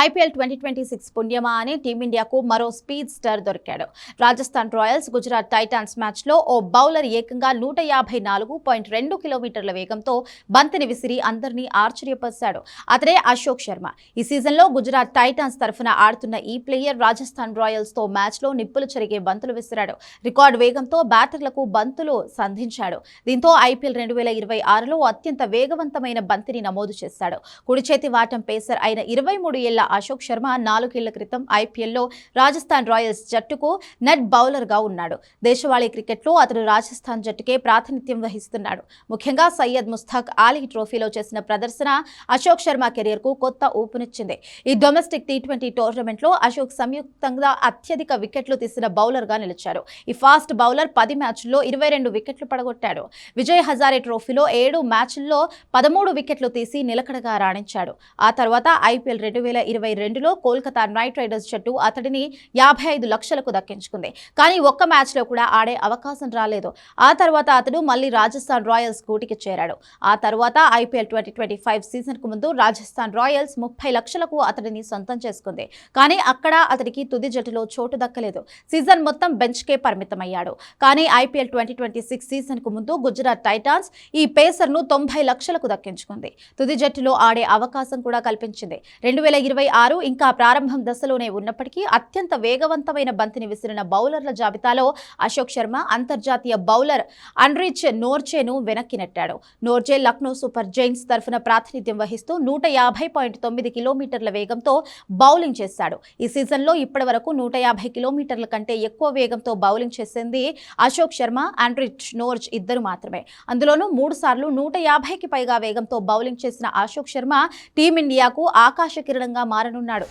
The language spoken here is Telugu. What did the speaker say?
ఐపీఎల్ 2026 పుణ్యమా అని టీమిండియాకు మరో స్పీడ్ స్టార్ దొరికాడు. రాజస్థాన్ రాయల్స్ గుజరాత్ టైటాన్స్ మ్యాచ్లో ఓ బౌలర్ ఏకంగా 154.2 కిలోమీటర్ల వేగంతో బంతిని విసిరి అందరినీ ఆశ్చర్యపరిచాడు. అతడే అశోక్ శర్మ. ఈ సీజన్లో గుజరాత్ టైటాన్స్ తరఫున ఆడుతున్న ఈ ప్లేయర్ రాజస్థాన్ రాయల్స్ తో మ్యాచ్లో నిప్పులు చెరిగే బంతులు విసిరాడు. రికార్డు వేగంతో బ్యాటర్లకు బంతులు సంధించాడు. దీంతో ఐపీఎల్ 2026లో అత్యంత వేగవంతమైన బంతిని నమోదు చేశాడు. కుడి చేతి వాటం పేసర్ అయిన 23 ఏళ్ల అశోక్ శర్మ 4 ఏళ్ల క్రితం ఐపీఎల్లో రాజస్థాన్ రాయల్స్ జట్టుకు నెట్ బౌలర్ గా ఉన్నాడు. దేశవాళీ క్రికెట్లో అతడు రాజస్థాన్ జట్టుకే ప్రాతినిధ్యం వహిస్తున్నాడు. ముఖ్యంగా సయ్యద్ ముస్తాక్ అలీ ట్రోఫీలో చేసిన ప్రదర్శన అశోక్ శర్మ కెరీర్ కు కొత్త ఊపునిచ్చింది. ఈ డొమెస్టిక్ టీ20 టోర్నమెంట్ లో అశోక్ సంయుక్తంగా అత్యధిక వికెట్లు తీసిన బౌలర్ గా నిలిచారు. ఈ ఫాస్ట్ బౌలర్ 10 మ్యాచ్ల్లో 22 వికెట్లు పడగొట్టాడు. విజయ్ హజారే ట్రోఫీలో 7 మ్యాచ్ల్లో 13 వికెట్లు తీసి నిలకడగా రాణించాడు. ఆ తర్వాత ఐపీఎల్ 2022లో కోల్కతా నైట్ రైడర్స్ జట్టు అతడిని 55 లక్షలకు దక్కించుకుంది. కానీ ఒక్క మ్యాచ్లో కూడా ఆడే అవకాశం రాలేదు. ఆ తర్వాత అతడు మళ్లీ రాజస్థాన్ రాయల్స్ గూటికి చేరాడు. ఆ తర్వాత ఐపీఎల్ 2025 సీజన్ కు ముందు రాజస్థాన్ రాయల్స్ 30 లక్షలకు అతడిని సొంతం చేసుకుంది. కానీ అక్కడ అతడికి తుది జట్టులో చోటు దక్కలేదు. సీజన్ మొత్తం బెంచ్కే పరిమితమయ్యాడు. కానీ ఐపీఎల్ 2026 సీజన్ కు ముందు గుజరాత్ టైటాన్స్ ఈ పేసర్ను 90 లక్షలకు దక్కించుకుంది. తుది జట్టులో ఆడే అవకాశం కూడా కల్పించింది. 2026 ఇంకా ప్రారంభం దశలోనే ఉన్నప్పటికీ అత్యంత వేగవంతమైన బంతిని విసిరిన బౌలర్ల జాబితాలో అశోక్ శర్మ అంతర్జాతీయ బౌలర్ అన్రిచ్ నోర్జేను వెనక్కి నెట్టాడు. నోర్జే లక్నో సూపర్ జైంట్స్ తరఫున ప్రాతినిధ్యం వహిస్తూ 150.9 కిలోమీటర్ల వేగంతో బౌలింగ్ చేశాడు. ఈ సీజన్లో ఇప్పటివరకు 150 కిలోమీటర్ల కంటే ఎక్కువ వేగంతో బౌలింగ్ చేసింది అశోక్ శర్మ, అన్రిచ్ నోర్జ్ ఇద్దరు మాత్రమే. అందులోనూ 3 సార్లు 150కి పైగా వేగంతో బౌలింగ్ చేసిన అశోక్ శర్మ టీమిండియాకు ఆకాశ కిరణంగా మారనున్నాడు.